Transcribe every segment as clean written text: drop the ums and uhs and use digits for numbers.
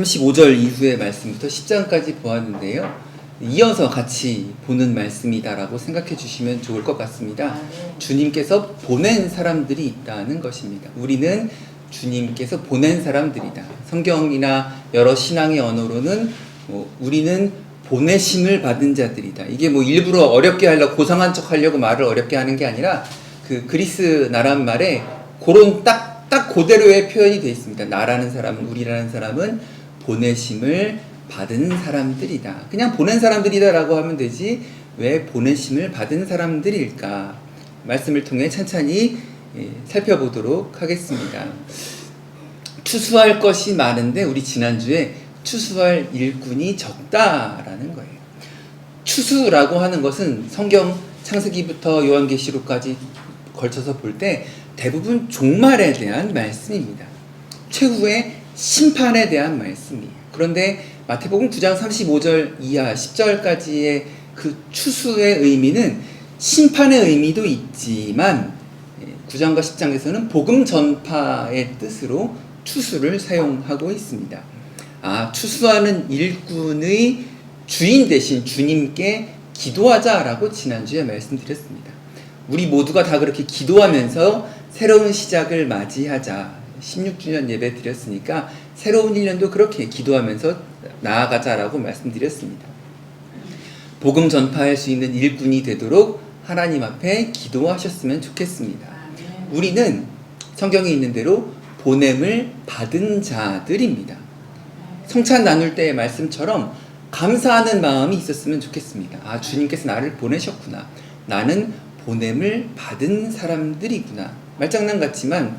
35절 이후의 말씀부터 10장까지 보았는데요. 이어서 같이 보는 말씀이다라고 생각해 주시면 좋을 것 같습니다. 주님께서 보낸 사람들이 있다는 것입니다. 우리는 주님께서 보낸 사람들이다. 성경이나 여러 신앙의 언어로는 우리는 보내심을 받은 자들이다. 이게 일부러 어렵게 하려고 고상한 척 하려고 말을 어렵게 하는 게 아니라 그 그리스 나란 말에 그런 딱 그대로의 표현이 되어 있습니다. 나라는 사람은, 우리라는 사람은 보내심을 받은 사람들이다. 그냥 보낸 사람들이다 라고 하면 되지 왜 보내심을 받은 사람들일까? 말씀을 통해 찬찬히 살펴보도록 하겠습니다. 추수할 것이 많은데 우리 지난주에 추수할 일꾼이 적다라는 거예요. 추수라고 하는 것은 성경 창세기부터 요한계시록까지 걸쳐서 볼 때 대부분 종말에 대한 말씀입니다. 최후의 심판에 대한 말씀이에요. 그런데 마태복음 9장 35절 이하 10절까지의 그 추수의 의미는 심판의 의미도 있지만 9장과 10장에서는 복음 전파의 뜻으로 추수를 사용하고 있습니다. 추수하는 일꾼의 주인 대신 주님께 기도하자라고 지난주에 말씀드렸습니다. 우리 모두가 다 그렇게 기도하면서 새로운 시작을 맞이하자. 16주년 예배 드렸으니까 새로운 1년도 그렇게 기도하면서 나아가자라고 말씀드렸습니다. 복음 전파할 수 있는 일꾼이 되도록 하나님 앞에 기도하셨으면 좋겠습니다. 우리는 성경에 있는 대로 보냄을 받은 자들입니다. 성찬 나눌 때의 말씀처럼 감사하는 마음이 있었으면 좋겠습니다. 주님께서 나를 보내셨구나. 나는 보냄을 받은 사람들이구나. 말장난 같지만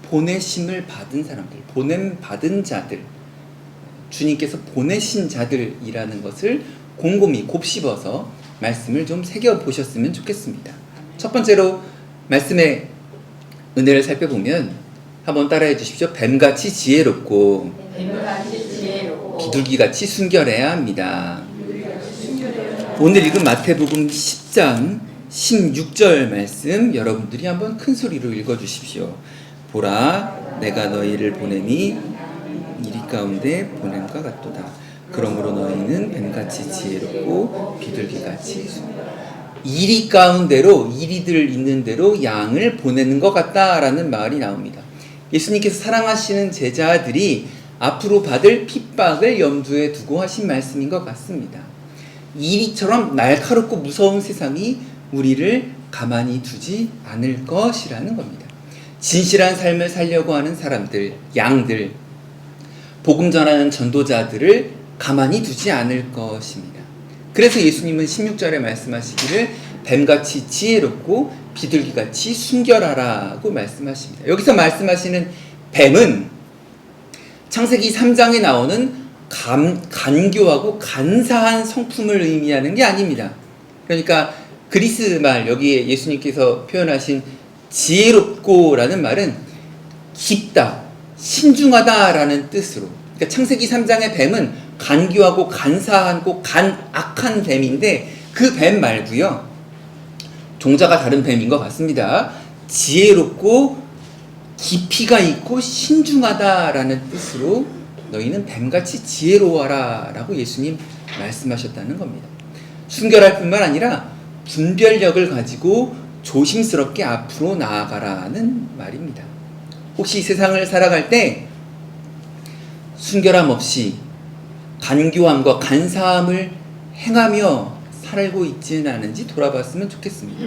보내심을 받은 사람들, 보냄 받은 자들, 주님께서 보내신 자들이라는 것을 곰곰이 곱씹어서 말씀을 좀 새겨보셨으면 좋겠습니다. 첫 번째로 말씀의 은혜를 살펴보면 한번 따라해 주십시오. 뱀같이 지혜롭고 비둘기같이 순결해야 합니다. 오늘 읽은 마태복음 10장 16절 말씀 여러분들이 한번 큰 소리로 읽어주십시오. 보라, 내가 너희를 보냄이 이리 가운데 보냄과 같도다. 그러므로 너희는 뱀같이 지혜롭고 비둘기같이 이리 가운데로, 이리들 있는 대로 양을 보내는 것 같다라는 말이 나옵니다. 예수님께서 사랑하시는 제자들이 앞으로 받을 핍박을 염두에 두고 하신 말씀인 것 같습니다. 이리처럼 날카롭고 무서운 세상이 우리를 가만히 두지 않을 것이라는 겁니다. 진실한 삶을 살려고 하는 사람들, 양들, 복음 전하는 전도자들을 가만히 두지 않을 것입니다. 그래서 예수님은 16절에 말씀하시기를 뱀같이 지혜롭고 비둘기같이 순결하라고 말씀하십니다. 여기서 말씀하시는 뱀은 창세기 3장에 나오는 간교하고 간사한 성품을 의미하는 게 아닙니다. 그러니까 그리스 말, 여기에 예수님께서 표현하신 지혜롭고 라는 말은 깊다, 신중하다 라는 뜻으로, 그러니까 창세기 3장의 뱀은 간교하고 간사하고 악한 뱀인데 그 뱀 말고요, 종자가 다른 뱀인 것 같습니다. 지혜롭고 깊이가 있고 신중하다 라는 뜻으로 너희는 뱀같이 지혜로워라 라고 예수님 말씀하셨다는 겁니다. 순결할 뿐만 아니라 분별력을 가지고 조심스럽게 앞으로 나아가라는 말입니다. 혹시 세상을 살아갈 때 순결함 없이 간교함과 간사함을 행하며 살고 있지는 않은지 돌아봤으면 좋겠습니다.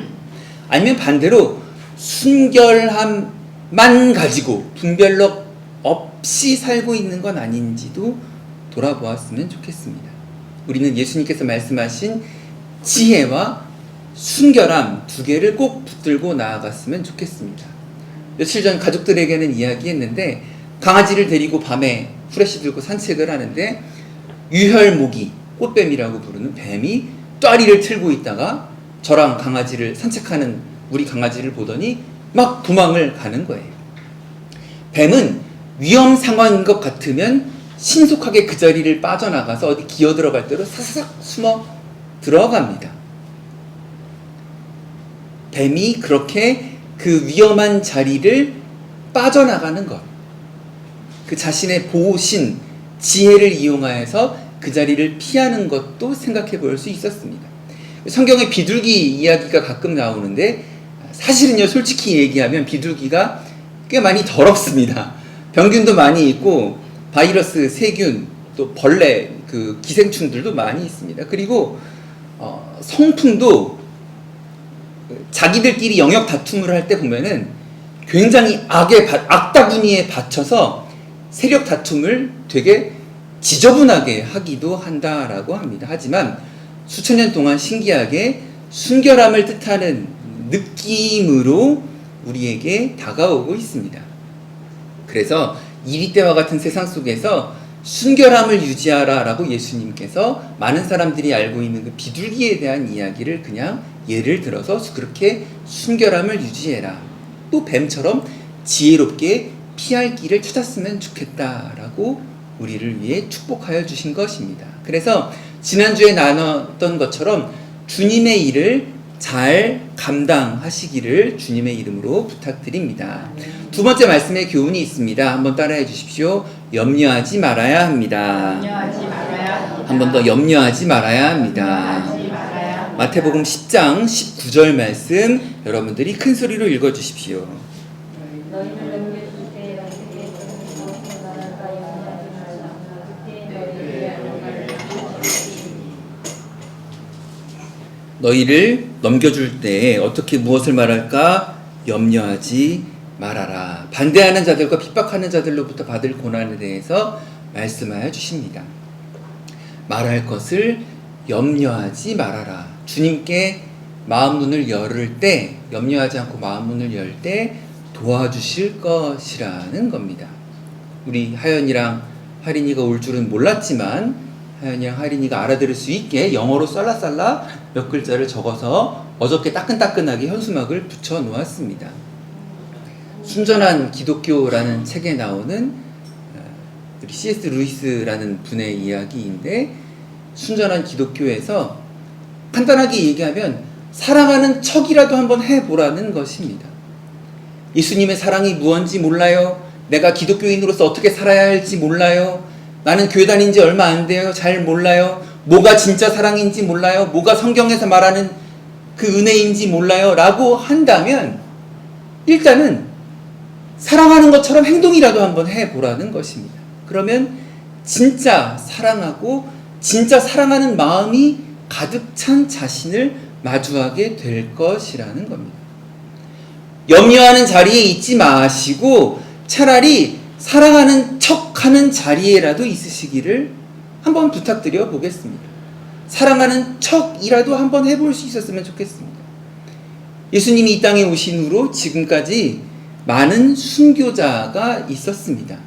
아니면 반대로 순결함만 가지고 분별력 없이 살고 있는 건 아닌지도 돌아보았으면 좋겠습니다. 우리는 예수님께서 말씀하신 지혜와 순결함 두 개를 꼭 붙들고 나아갔으면 좋겠습니다. 며칠 전 가족들에게는 이야기했는데 강아지를 데리고 밤에 후레쉬 들고 산책을 하는데 유혈모기, 꽃뱀이라고 부르는 뱀이 ጧ리를 틀고 있다가 저랑 강아지를 산책하는 우리 강아지를 보더니 막 도망을 가는 거예요. 뱀은 위험 상황인 것 같으면 신속하게 그 자리를 빠져나가서 어디 기어들어갈 대로 사사삭 숨어 들어갑니다. 뱀이 그렇게 그 위험한 자리를 빠져나가는 것, 그 자신의 보호신, 지혜를 이용하여서 그 자리를 피하는 것도 생각해 볼 수 있었습니다. 성경에 비둘기 이야기가 가끔 나오는데 사실은요, 솔직히 얘기하면 비둘기가 꽤 많이 더럽습니다. 병균도 많이 있고 바이러스, 세균, 또 벌레, 그 기생충들도 많이 있습니다. 그리고 성풍도 자기들끼리 영역 다툼을 할 때 보면은 굉장히 악다구니에 받쳐서 세력 다툼을 되게 지저분하게 하기도 한다라고 합니다. 하지만 수천 년 동안 신기하게 순결함을 뜻하는 느낌으로 우리에게 다가오고 있습니다. 그래서 이리 때와 같은 세상 속에서 순결함을 유지하라 라고 예수님께서 많은 사람들이 알고 있는 그 비둘기에 대한 이야기를 그냥 예를 들어서 그렇게 순결함을 유지해라, 또 뱀처럼 지혜롭게 피할 길을 찾았으면 좋겠다라고 우리를 위해 축복하여 주신 것입니다. 그래서 지난주에 나눴던 것처럼 주님의 일을 잘 감당하시기를 주님의 이름으로 부탁드립니다. 두 번째 말씀의 교훈이 있습니다. 한번 따라해 주십시오. 염려하지 말아야 합니다. 한 번 더 염려하지 말아야 합니다. 마태복음 10장 19절 말씀 여러분들이 큰 소리로 읽어 주십시오. 너희를 넘겨줄 때에 어떻게 무엇을 말할까? 염려하지 말아라. 반대하는 자들과 핍박하는 자들로부터 받을 고난에 대해서 말씀하여 주십니다. 말할 것을 염려하지 말아라. 주님께 마음 문을 열을 때, 염려하지 않고 마음 문을 열 때 도와주실 것이라는 겁니다. 우리 하연이랑 하린이가 올 줄은 몰랐지만 하연이랑 하린이가 알아들을 수 있게 영어로 쌀라쌀라 몇 글자를 적어서 어저께 따끈따끈하게 현수막을 붙여 놓았습니다. 순전한 기독교라는 책에 나오는 우리 C.S. 루이스라는 분의 이야기인데, 순전한 기독교에서 간단하게 얘기하면 사랑하는 척이라도 한번 해보라는 것입니다. 예수님의 사랑이 무언지 몰라요. 내가 기독교인으로서 어떻게 살아야 할지 몰라요. 나는 교회 다닌 지 얼마 안 돼요. 잘 몰라요. 뭐가 진짜 사랑인지 몰라요. 뭐가 성경에서 말하는 그 은혜인지 몰라요. 라고 한다면 일단은 사랑하는 것처럼 행동이라도 한번 해보라는 것입니다. 그러면 진짜 사랑하고 진짜 사랑하는 마음이 가득 찬 자신을 마주하게 될 것이라는 겁니다. 염려하는 자리에 있지 마시고 차라리 사랑하는 척하는 자리에라도 있으시기를 한번 부탁드려 보겠습니다. 사랑하는 척이라도 한번 해볼 수 있었으면 좋겠습니다. 예수님이 이 땅에 오신 후로 지금까지 많은 순교자가 있었습니다.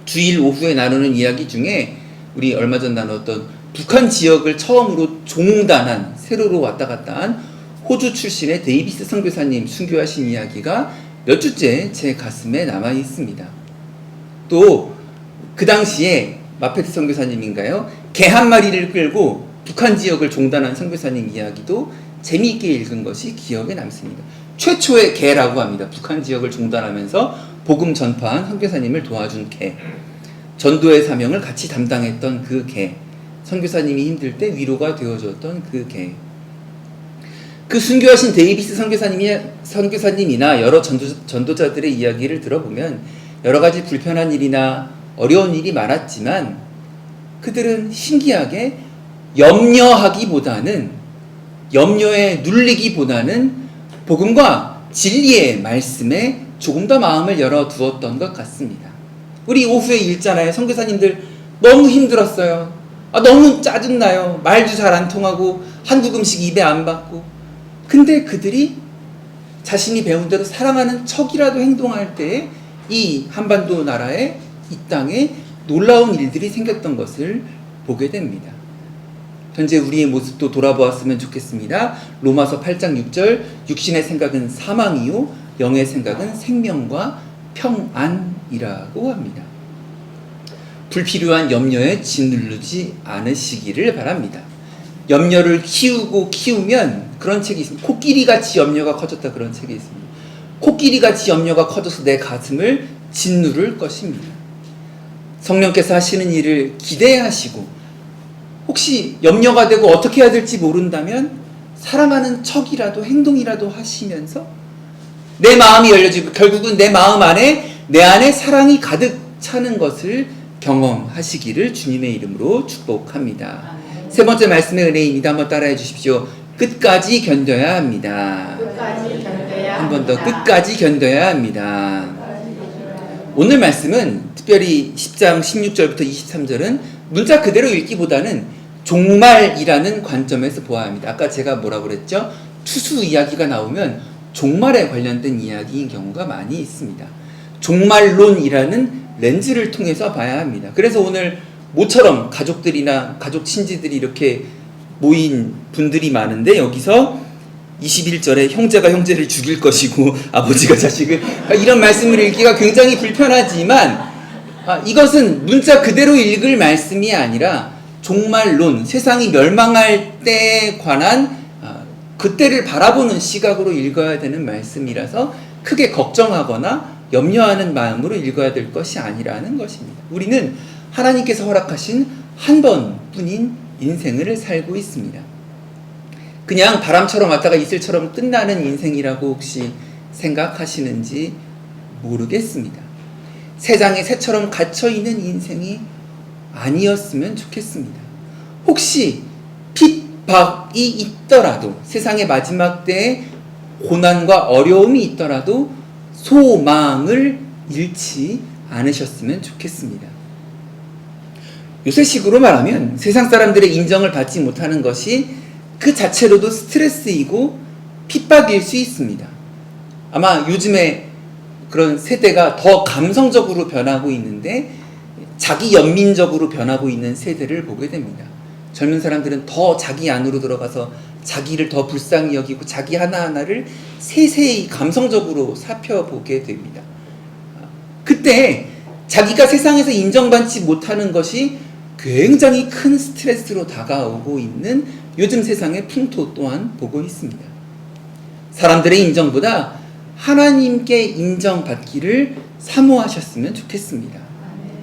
주일 오후에 나누는 이야기 중에 우리 얼마 전 나눴던 북한 지역을 처음으로 종단한, 세로로 왔다 갔다 한 호주 출신의 데이비스 선교사님 순교하신 이야기가 몇 주째 제 가슴에 남아 있습니다. 또 그 당시에 마페트 선교사님인가요? 개 한 마리를 끌고 북한 지역을 종단한 선교사님 이야기도 재미있게 읽은 것이 기억에 남습니다. 최초의 개라고 합니다. 북한 지역을 종단하면서 복음 전파한 선교사님을 도와준 개. 전도의 사명을 같이 담당했던 그 개. 선교사님이 힘들 때 위로가 되어줬던 그 개. 그 순교하신 데이비스 선교사님이나 여러 전도자들의 이야기를 들어보면 여러 가지 불편한 일이나 어려운 일이 많았지만 그들은 신기하게 염려에 눌리기보다는 복음과 진리의 말씀에 조금 더 마음을 열어두었던 것 같습니다. 우리 오후에 읽잖아요. 선교사님들 너무 힘들었어요. 너무 짜증나요. 말도 잘 안 통하고 한국 음식 입에 안 받고. 근데 그들이 자신이 배운 대로 사랑하는 척이라도 행동할 때 이 한반도 나라에, 이 땅에 놀라운 일들이 생겼던 것을 보게 됩니다. 현재 우리의 모습도 돌아보았으면 좋겠습니다. 로마서 8장 6절, 육신의 생각은 사망이요 영의 생각은 생명과 평안이라고 합니다. 불필요한 염려에 짓누르지 않으시기를 바랍니다. 염려를 키우면 그런 책이 있습니다. 코끼리같이 염려가 커졌다, 그런 책이 있습니다. 코끼리같이 염려가 커져서 내 가슴을 짓누를 것입니다. 성령께서 하시는 일을 기대하시고 혹시 염려가 되고 어떻게 해야 될지 모른다면 사랑하는 척이라도 행동이라도 하시면서 내 마음이 열려지고 결국은 내 마음 안에 내 안에 사랑이 가득 차는 것을 경험하시기를 주님의 이름으로 축복합니다. 세 번째 말씀의 은혜입니다. 한번 따라해 주십시오. 끝까지 견뎌야 합니다. 한 번 더 끝까지 견뎌야 합니다. 오늘 말씀은 특별히 10장 16절부터 23절은 문자 그대로 읽기보다는 종말이라는 관점에서 보아야 합니다. 아까 제가 뭐라고 그랬죠? 추수 이야기가 나오면 종말에 관련된 이야기인 경우가 많이 있습니다. 종말론이라는 렌즈를 통해서 봐야 합니다. 그래서 오늘 모처럼 가족들이나 가족 친지들이 이렇게 모인 분들이 많은데 여기서 21절에 형제가 형제를 죽일 것이고 아버지가 자식을 이런 말씀을 읽기가 굉장히 불편하지만 이것은 문자 그대로 읽을 말씀이 아니라 종말론, 세상이 멸망할 때에 관한 그때를 바라보는 시각으로 읽어야 되는 말씀이라서 크게 걱정하거나 염려하는 마음으로 읽어야 될 것이 아니라는 것입니다. 우리는 하나님께서 허락하신 한 번뿐인 인생을 살고 있습니다. 그냥 바람처럼 왔다가 이슬처럼 끝나는 인생이라고 혹시 생각하시는지 모르겠습니다. 세상에 새처럼 갇혀있는 인생이 아니었으면 좋겠습니다. 혹시 핍박이 있더라도 세상의 마지막 때에 고난과 어려움이 있더라도 소망을 잃지 않으셨으면 좋겠습니다. 요새식으로 말하면 세상 사람들의 인정을 받지 못하는 것이 그 자체로도 스트레스이고 핍박일 수 있습니다. 아마 요즘에 그런 세대가 더 감성적으로 변하고 있는데 자기 연민적으로 변하고 있는 세대를 보게 됩니다. 젊은 사람들은 더 자기 안으로 들어가서 자기를 더 불쌍히 여기고 자기 하나하나를 세세히 감성적으로 살펴보게 됩니다. 그때 자기가 세상에서 인정받지 못하는 것이 굉장히 큰 스트레스로 다가오고 있는 요즘 세상의 풍토 또한 보고 있습니다. 사람들의 인정보다 하나님께 인정받기를 사모하셨으면 좋겠습니다.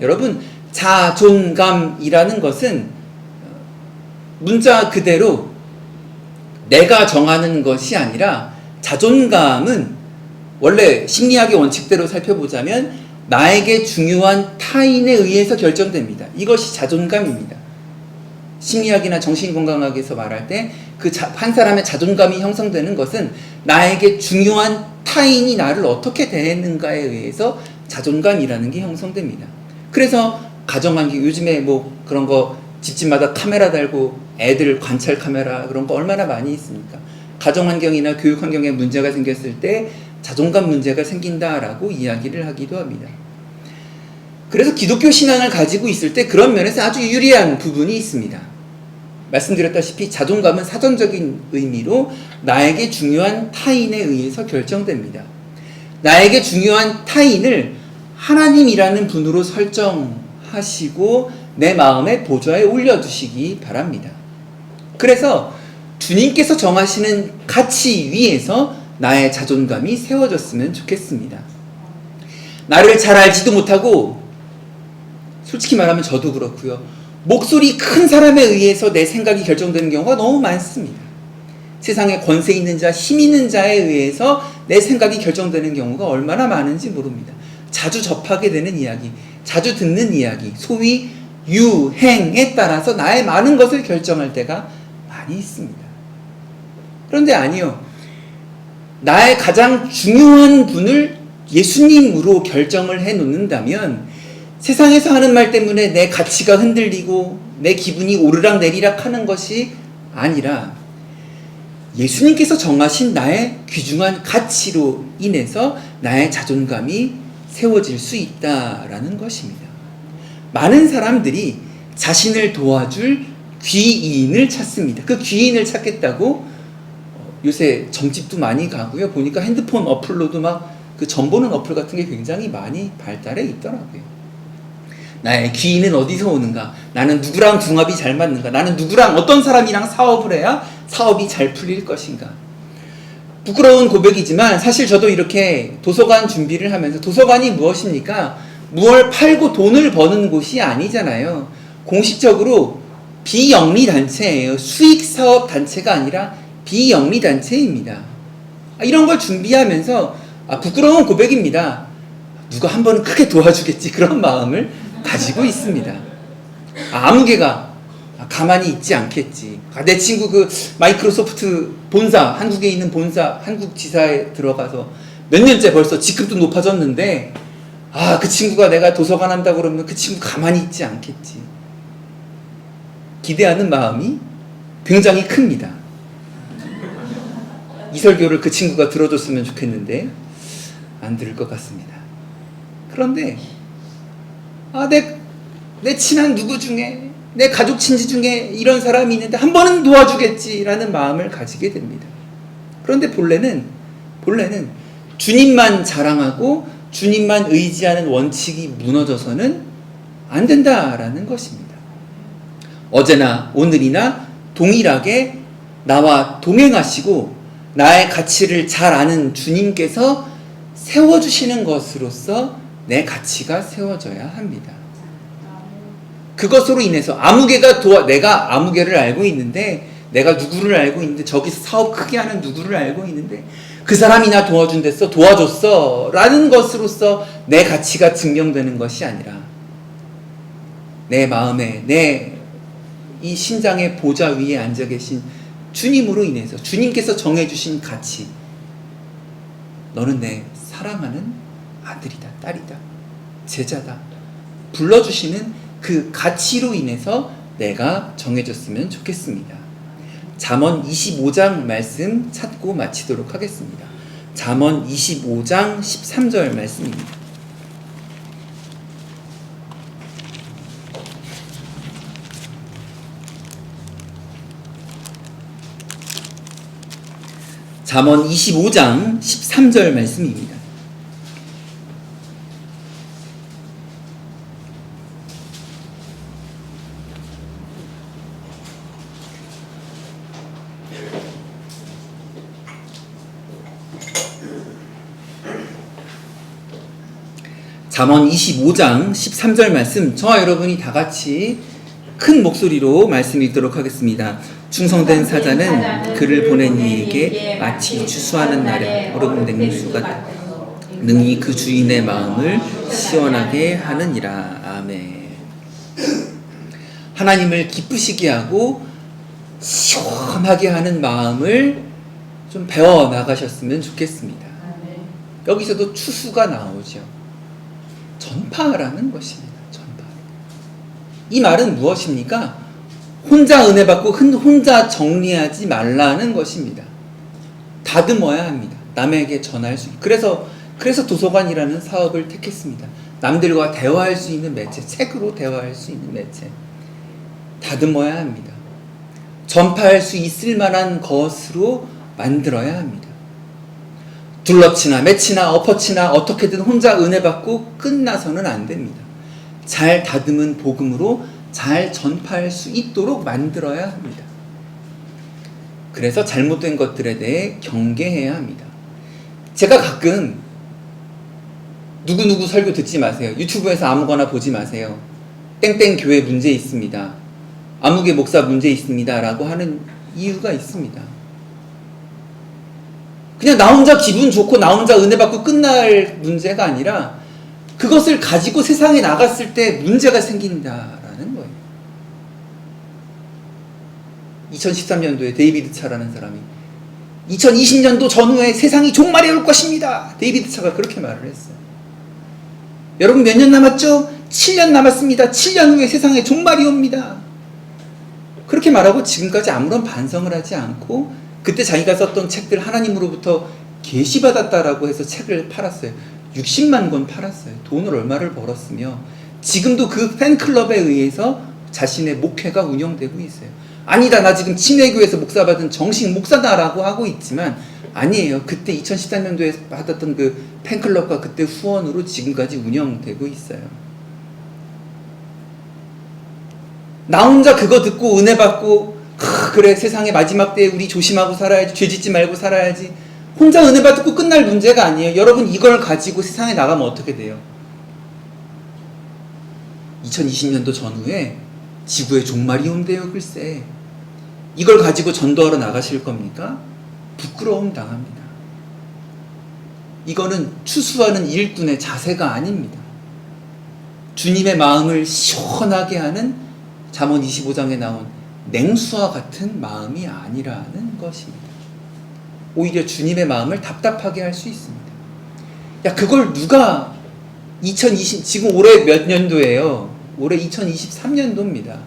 여러분, 자존감이라는 것은 문자 그대로 내가 정하는 것이 아니라 자존감은 원래 심리학의 원칙대로 살펴보자면 나에게 중요한 타인에 의해서 결정됩니다. 이것이 자존감입니다. 심리학이나 정신건강학에서 말할 때 그 한 사람의 자존감이 형성되는 것은 나에게 중요한 타인이 나를 어떻게 대했는가에 의해서 자존감이라는 게 형성됩니다. 그래서 가정환경, 요즘에 뭐 그런 거 집집마다 카메라 달고 애들 관찰 카메라 그런 거 얼마나 많이 있습니까? 가정환경이나 교육환경에 문제가 생겼을 때 자존감 문제가 생긴다라고 이야기를 하기도 합니다. 그래서 기독교 신앙을 가지고 있을 때 그런 면에서 아주 유리한 부분이 있습니다. 말씀드렸다시피 자존감은 사전적인 의미로 나에게 중요한 타인에 의해서 결정됩니다. 나에게 중요한 타인을 하나님이라는 분으로 설정하시고 내 마음의 보좌에 올려두시기 바랍니다. 그래서 주님께서 정하시는 가치 위에서 나의 자존감이 세워졌으면 좋겠습니다. 나를 잘 알지도 못하고 솔직히 말하면 저도 그렇고요. 목소리 큰 사람에 의해서 내 생각이 결정되는 경우가 너무 많습니다. 세상에 권세 있는 자, 힘 있는 자에 의해서 내 생각이 결정되는 경우가 얼마나 많은지 모릅니다. 자주 접하게 되는 이야기, 자주 듣는 이야기, 소위 유행에 따라서 나의 많은 것을 결정할 때가 많이 있습니다. 그런데 아니요. 나의 가장 중요한 분을 예수님으로 결정을 해 놓는다면 세상에서 하는 말 때문에 내 가치가 흔들리고 내 기분이 오르락내리락 하는 것이 아니라 예수님께서 정하신 나의 귀중한 가치로 인해서 나의 자존감이 세워질 수 있다라는 것입니다. 많은 사람들이 자신을 도와줄 귀인을 찾습니다. 그 귀인을 찾겠다고 요새 점집도 많이 가고요. 보니까 핸드폰 어플로도 막 그 점 보는 어플 같은 게 굉장히 많이 발달해 있더라고요. 나의 귀인은 어디서 오는가? 나는 누구랑 궁합이 잘 맞는가? 나는 누구랑 어떤 사람이랑 사업을 해야 사업이 잘 풀릴 것인가? 부끄러운 고백이지만 사실 저도 이렇게 도서관 준비를 하면서 도서관이 무엇입니까? 무얼 팔고 돈을 버는 곳이 아니잖아요. 공식적으로 비영리 단체예요. 수익 사업 단체가 아니라 비영리 단체입니다. 이런 걸 준비하면서 부끄러운 고백입니다. 누가 한 번은 크게 도와주겠지, 그런 마음을 가지고 있습니다. 아무개가 가만히 있지 않겠지. 내 친구 그 마이크로소프트 본사, 한국에 있는 본사, 한국 지사에 들어가서 몇 년째 벌써 직급도 높아졌는데 그 친구가 내가 도서관 한다고 그러면 그 친구 가만히 있지 않겠지. 기대하는 마음이 굉장히 큽니다. 이 설교를 그 친구가 들어줬으면 좋겠는데 안 들을 것 같습니다. 그런데 내 친한 누구 중에, 내 가족 친지 중에 이런 사람이 있는데 한 번은 도와주겠지라는 마음을 가지게 됩니다. 그런데 본래는 주님만 자랑하고 주님만 의지하는 원칙이 무너져서는 안 된다라는 것입니다. 어제나 오늘이나 동일하게 나와 동행하시고 나의 가치를 잘 아는 주님께서 세워주시는 것으로서 내 가치가 세워져야 합니다. 그것으로 인해서 내가 아무개를 알고 있는데, 내가 누구를 알고 있는데, 저기서 사업 크게 하는 누구를 알고 있는데 그 사람이 나 도와준댔어, 도와줬어 라는 것으로서 내 가치가 증명되는 것이 아니라 내 마음에, 내 이 신장의 보좌 위에 앉아 계신 주님으로 인해서, 주님께서 정해주신 가치, 너는 내 사랑하는 아들이다, 딸이다, 제자다 불러주시는 그 가치로 인해서 내가 정해졌으면 좋겠습니다. 잠언 25장 말씀 찾고 마치도록 하겠습니다. 잠언 25장 13절 말씀입니다. 잠언 25장 13절 말씀입니다. 잠언 25장 13절 말씀, 저와 여러분이 다 같이 큰 목소리로 말씀 읽도록 하겠습니다. 충성된 사자는 그를 보낸 이에게 마치 추수하는 날에 얼음 냉수 같아 능히 그 주인의 마음을 시원하게 하느니라. 아멘. 하나님을 기쁘시게 하고 시원하게 하는 마음을 좀 배워 나가셨으면 좋겠습니다. 여기서도 추수가 나오죠. 전파라는 것입니다. 전파. 이 말은 무엇입니까? 혼자 은혜 받고 혼자 정리하지 말라는 것입니다. 다듬어야 합니다. 남에게 전할 수 있는. 그래서 도서관이라는 사업을 택했습니다. 남들과 대화할 수 있는 매체, 책으로 대화할 수 있는 매체. 다듬어야 합니다. 전파할 수 있을 만한 것으로 만들어야 합니다. 둘러치나 매치나 엎어치나 어떻게든 혼자 은혜 받고 끝나서는 안 됩니다. 잘 다듬은 복음으로 잘 전파할 수 있도록 만들어야 합니다. 그래서 잘못된 것들에 대해 경계해야 합니다. 제가 가끔 누구누구 설교 듣지 마세요. 유튜브에서 아무거나 보지 마세요. 땡땡 교회 문제 있습니다. 아무개 목사 문제 있습니다. 라고 하는 이유가 있습니다. 그냥 나 혼자 기분 좋고 나 혼자 은혜 받고 끝날 문제가 아니라 그것을 가지고 세상에 나갔을 때 문제가 생긴다라는 거예요. 2013년도에 데이비드 차라는 사람이 2020년도 전후에 세상이 종말이 올 것입니다. 데이비드 차가 그렇게 말을 했어요. 여러분 몇 년 남았죠? 7년 남았습니다. 7년 후에 세상에 종말이 옵니다. 그렇게 말하고 지금까지 아무런 반성을 하지 않고 그때 자기가 썼던 책들 하나님으로부터 계시받았다라고 해서 책을 팔았어요. 60만 권 팔았어요. 돈을 얼마를 벌었으며 지금도 그 팬클럽에 의해서 자신의 목회가 운영되고 있어요. 아니다, 나 지금 친회교에서 목사 받은 정식 목사다라고 하고 있지만 아니에요. 그때 2013년도에 받았던 그 팬클럽과 그때 후원으로 지금까지 운영되고 있어요. 나 혼자 그거 듣고 은혜 받고 그래 세상의 마지막 때에 우리 조심하고 살아야지, 죄 짓지 말고 살아야지, 혼자 은혜 받고 끝날 문제가 아니에요. 여러분 이걸 가지고 세상에 나가면 어떻게 돼요? 2020년도 전후에 지구의 종말이 온대요. 글쎄, 이걸 가지고 전도하러 나가실 겁니까? 부끄러움 당합니다. 이거는 추수하는 일꾼의 자세가 아닙니다. 주님의 마음을 시원하게 하는 잠언 25장에 나온 냉수와 같은 마음이 아니라는 것입니다. 오히려 주님의 마음을 답답하게 할 수 있습니다. 야, 그걸 누가 지금 올해 몇 년도예요? 올해 2023년도입니다.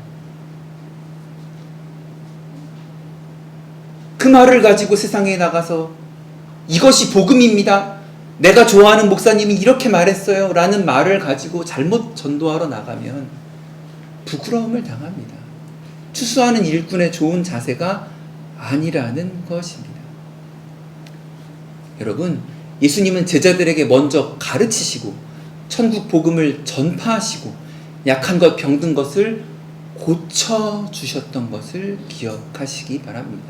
그 말을 가지고 세상에 나가서 이것이 복음입니다, 내가 좋아하는 목사님이 이렇게 말했어요 라는 말을 가지고 잘못 전도하러 나가면 부끄러움을 당합니다. 추수하는 일꾼의 좋은 자세가 아니라는 것입니다. 여러분, 예수님은 제자들에게 먼저 가르치시고 천국 복음을 전파하시고 약한 것 병든 것을 고쳐주셨던 것을 기억하시기 바랍니다.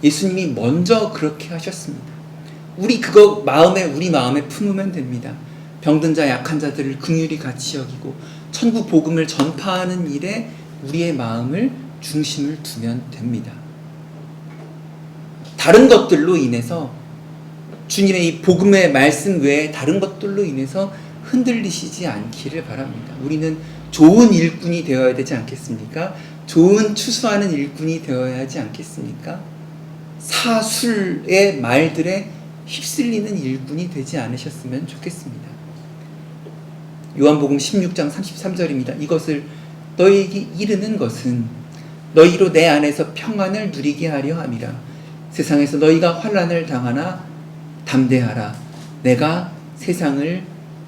예수님이 먼저 그렇게 하셨습니다. 우리 마음에 품으면 됩니다. 병든 자, 약한 자들을 긍휼히 같이 여기고 천국 복음을 전파하는 일에 우리의 마음을 중심을 두면 됩니다. 다른 것들로 인해서, 주님의 이 복음의 말씀 외에 다른 것들로 인해서 흔들리시지 않기를 바랍니다. 우리는 좋은 일꾼이 되어야 되지 않겠습니까? 좋은 추수하는 일꾼이 되어야 하지 않겠습니까? 사술의 말들에 휩쓸리는 일꾼이 되지 않으셨으면 좋겠습니다. 요한복음 16장 33절입니다. 이것을 너희에게 이르는 것은 너희로 내 안에서 평안을 누리게 하려 함이라. 세상에서 너희가 환난을 당하나 담대하라. 내가 세상을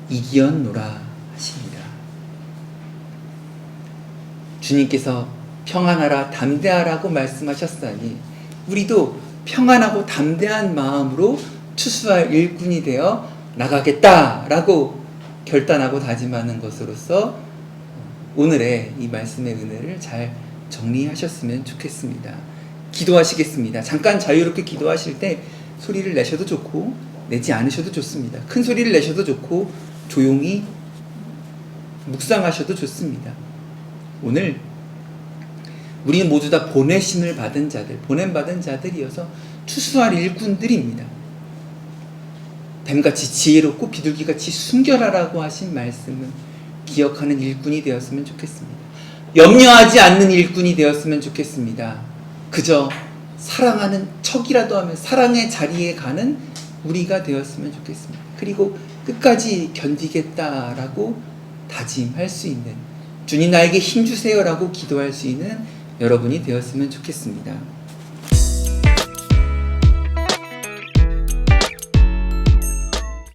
이기었노라 하십니다. 주님께서 평안하라, 담대하라고 말씀하셨으니 우리도 평안하고 담대한 마음으로 추수할 일꾼이 되어 나가겠다라고 결단하고 다짐하는 것으로서 오늘의 이 말씀의 은혜를 잘 정리하셨으면 좋겠습니다. 기도하시겠습니다. 잠깐 자유롭게 기도하실 때 소리를 내셔도 좋고 내지 않으셔도 좋습니다. 큰 소리를 내셔도 좋고 조용히 묵상하셔도 좋습니다. 오늘 우리는 모두 다 보내심을 받은 자들, 보냄받은 자들이어서 추수할 일꾼들입니다. 뱀같이 지혜롭고 비둘기같이 순결하라고 하신 말씀을 기억하는 일꾼이 되었으면 좋겠습니다. 염려하지 않는 일꾼이 되었으면 좋겠습니다. 그저 사랑하는 척이라도 하면 사랑의 자리에 가는 우리가 되었으면 좋겠습니다. 그리고 끝까지 견디겠다라고 다짐할 수 있는, 주님 나에게 힘주세요라고 기도할 수 있는 여러분이 되었으면 좋겠습니다.